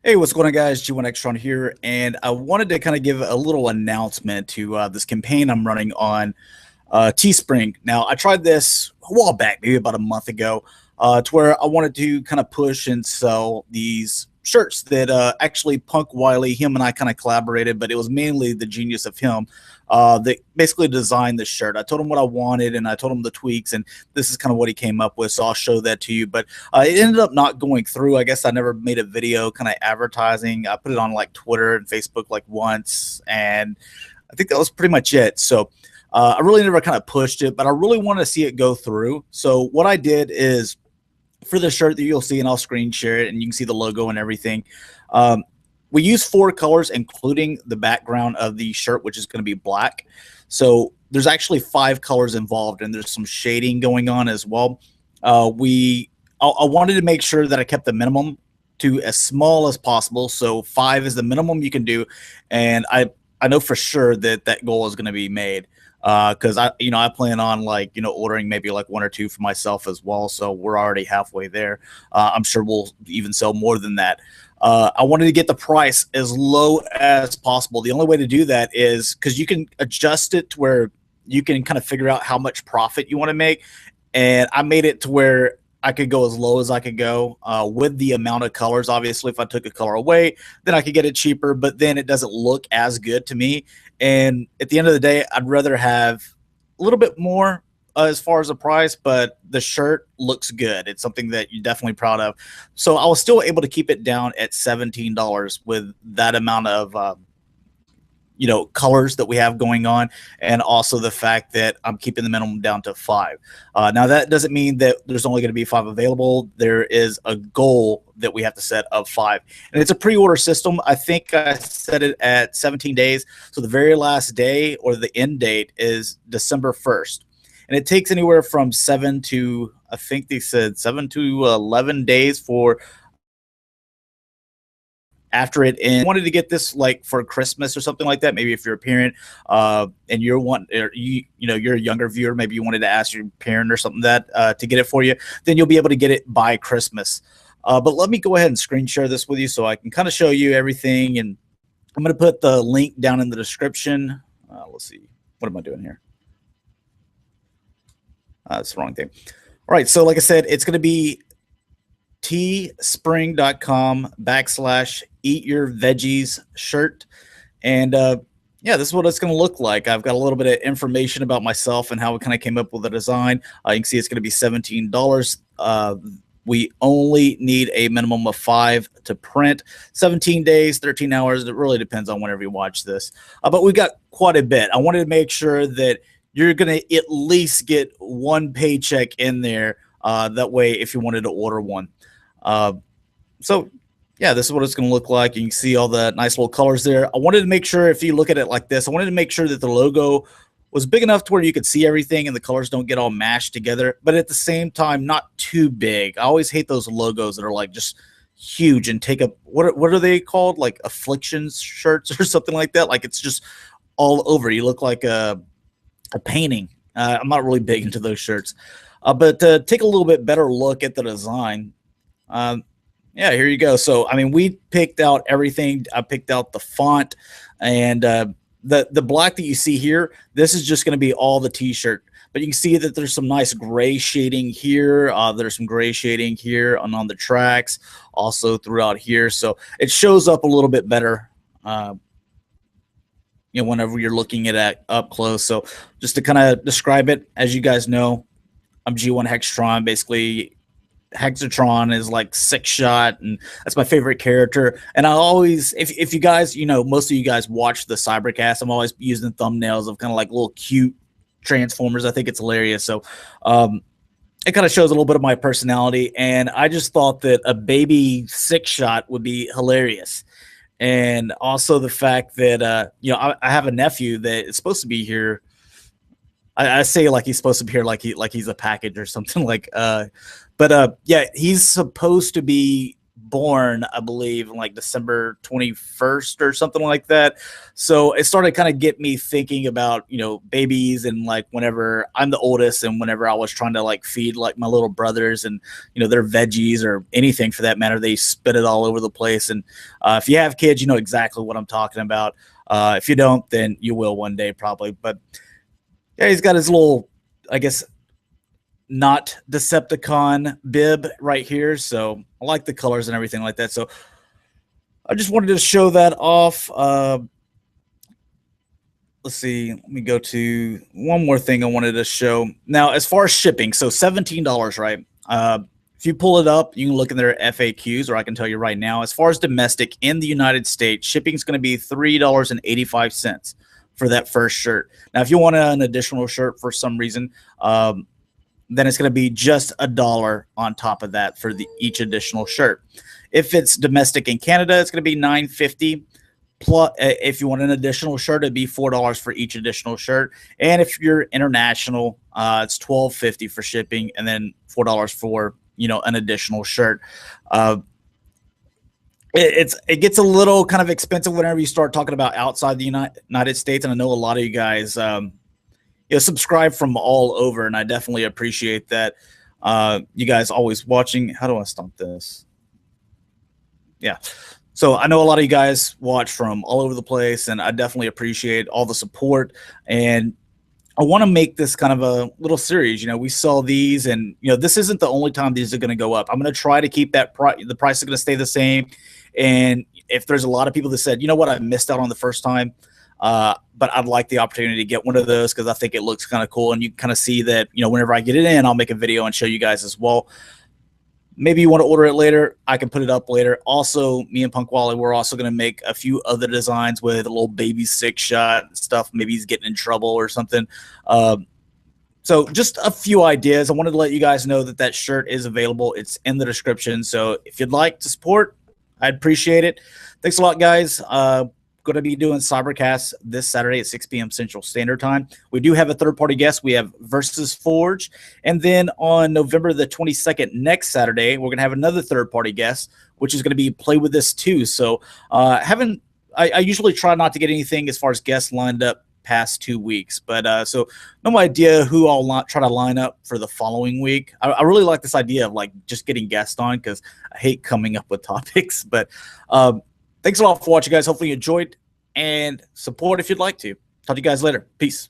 Hey, what's going on, guys? G1Hexatron here, and I wanted to kind of give a little announcement to this campaign I'm running on Teespring. Now, I tried this a while back, maybe about a month ago, to where I wanted to kind of push and sell these shirts that actually PunkWily, him and I kind of collaborated, but it was mainly the genius of him that basically designed the shirt. I told him what I wanted, and I told him the tweaks, and this is kind of what he came up with, so I'll show that to you. But it ended up not going through. I guess I never made a video kind of advertising. I put it on like Twitter and Facebook like once, and I think that was pretty much it. So I really never kind of pushed it, but I really wanted to see it go through. So what I did is, for the shirt that you'll see, and I'll screen share it, and you can see the logo and everything. We use 4 colors, including the background of the shirt, which is going to be black. So there's actually 5 colors involved, and there's some shading going on as well. I wanted to make sure that I kept the minimum to as small as possible. So 5 is the minimum you can do, and I know for sure that that goal is going to be made. Because I plan on ordering maybe like 1 or 2 for myself as well. So we're already halfway there. I'm sure we'll even sell more than that. I wanted to get the price as low as possible. The only way to do that is because you can adjust it to where you can kind of figure out how much profit you want to make. And I made it to where I could go as low as I could go with the amount of colors. Obviously, if I took a color away, then I could get it cheaper, but then it doesn't look as good to me. And at the end of the day, I'd rather have a little bit more as far as the price, but the shirt looks good. It's something that you're definitely proud of. So I was still able to keep it down at $17 with that amount of colors that we have going on, and also the fact that I'm keeping the minimum down to 5. Now that doesn't mean that there's only going to be 5 available. There is a goal that we have to set of 5, and it's a pre-order system. I think I set it at 17 days. So the very last day, or the end date, is December 1st, and it takes anywhere from 7 to, I think they said 7 to 11 days for after it. And I wanted to get this like for Christmas or something like that. Maybe if you're a parent and you're you're a younger viewer, maybe you wanted to ask your parent or something that to get it for you, then you'll be able to get it by Christmas. But let me go ahead and screen share this with you so I can kind of show you everything. And I'm going to put the link down in the description. Let's see. What am I doing here? That's the wrong thing. All right. So like I said, it's going to be teespring.com/eat-your-veggies shirt. And yeah, this is what it's going to look like. I've got a little bit of information about myself and how we kind of came up with the design. You can see it's going to be $17. We only need a minimum of 5 to print. 17 days, 13 hours. It really depends on whenever you watch this. But we got quite a bit. I wanted to make sure that you're going to at least get 1 paycheck in there. That way, if you wanted to order one. So yeah, this is what it's going to look like. You can see all the nice little colors there. I wanted to make sure, if you look at it like this, I wanted to make sure that the logo was big enough to where you could see everything and the colors don't get all mashed together, but at the same time, not too big. I always hate those logos that are like just huge and take up, what are they called? Like afflictions shirts or something like that. Like it's just all over. You look like a painting. I'm not really big into those shirts, but to take a little bit better look at the design, yeah, here you go. So, I mean, we picked out everything. I picked out the font, and the black that you see here, this is just going to be all the t-shirt. But you can see that there's some nice gray shading here. There's some gray shading here on the tracks, also throughout here. So it shows up a little bit better, whenever you're looking at it up close. So just to kind of describe it, as you guys know, I'm G1Hexatron. Basically, Hexatron is like Sixshot, and that's my favorite character. And I always, if you guys, most of you guys watch the Cybercast, I'm always using thumbnails of kind of like little cute Transformers. I think it's hilarious. So it kind of shows a little bit of my personality, and I just thought that a baby Sixshot would be hilarious. And also the fact that I have a nephew that is supposed to be here. I say like he's supposed to be here, like he's a package or something. Yeah, he's supposed to be born, I believe, like December 21st or something like that. So it started kind of get me thinking about, you know, babies, and like whenever I'm the oldest and whenever I was trying to like feed like my little brothers and, you know, their veggies or anything for that matter, they spit it all over the place. And if you have kids, you know exactly what I'm talking about. If you don't, then you will one day probably. But yeah, he's got his little, I guess, not Decepticon bib right here. So I like the colors and everything like that. So I just wanted to show that off. Let's see. Let me go to one more thing I wanted to show. Now, as far as shipping, so $17, right? If you pull it up, you can look in their FAQs, or I can tell you right now, as far as domestic in the United States, shipping is going to be $3.85 for that first shirt. Now, if you want an additional shirt for some reason, then it's going to be just $1 on top of that for each additional shirt. If it's domestic in Canada, it's going to be $9.50. Plus, if you want an additional shirt, it'd be $4 for each additional shirt. And if you're international, it's $12.50 for shipping, and then $4 for, you know, an additional shirt. It gets a little kind of expensive whenever you start talking about outside the United States, and I know a lot of you guys you know, subscribe from all over, and I definitely appreciate that. You guys always watching. How do I stop this? Yeah. So I know a lot of you guys watch from all over the place, and I definitely appreciate all the support. And I want to make this kind of a little series. You know, we saw these, and, you know, this isn't the only time these are going to go up. I'm going to try to keep that the price is going to stay the same. And if there's a lot of people that said, you know what, I missed out on the first time, but I'd like the opportunity to get one of those because I think it looks kind of cool. And you kind of see that, you know, whenever I get it in, I'll make a video and show you guys as well. Maybe you want to order it later, I can put it up later. Also, me and PunkWily, we're also going to make a few other designs with a little baby Sixshot and stuff. Maybe he's getting in trouble or something. So just a few ideas. I wanted to let you guys know that that shirt is available. It's in the description. So if you'd like to support, I'd appreciate it. Thanks a lot, guys. Going to be doing Cybercast this Saturday at 6 p.m. Central Standard Time. We do have a third-party guest. We have Versus Forge. And then on November the 22nd, next Saturday, we're going to have another third-party guest, which is going to be Play With This too. So I usually try not to get anything as far as guests lined up past 2 weeks. But so no idea who I'll try to line up for the following week. I really like this idea of like just getting guests on because I hate coming up with topics. But thanks a lot for watching, guys. Hopefully you enjoyed, and support if you'd like to. Talk to you guys later. Peace.